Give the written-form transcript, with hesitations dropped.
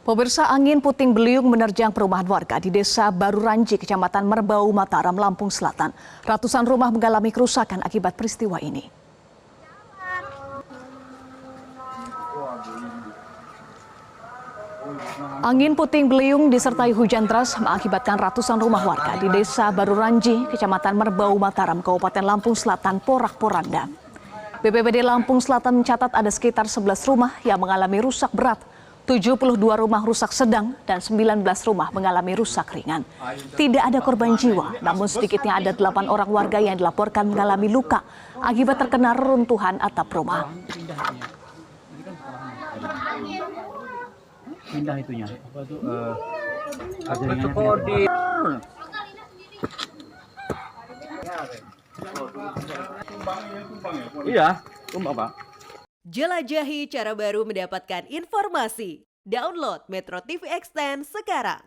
Pemirsa, angin puting beliung menerjang perumahan warga di Desa Baru Ranji, Kecamatan Merbau, Mataram, Lampung Selatan. Ratusan rumah mengalami kerusakan akibat peristiwa ini. Angin puting beliung disertai hujan deras mengakibatkan ratusan rumah warga di Desa Baru Ranji, Kecamatan Merbau, Mataram, Kabupaten Lampung Selatan porak-poranda. BPBD Lampung Selatan mencatat ada sekitar 11 rumah yang mengalami rusak berat, 72 rumah rusak sedang, dan 19 rumah mengalami rusak ringan. Tidak ada korban jiwa, namun sedikitnya ada 8 orang warga yang dilaporkan mengalami luka akibat terkena reruntuhan atap rumah. Pindah itunya, apa tuh? Iya, tumbang Pak. Jelajahi cara baru mendapatkan informasi. Download Metro TV Extend sekarang.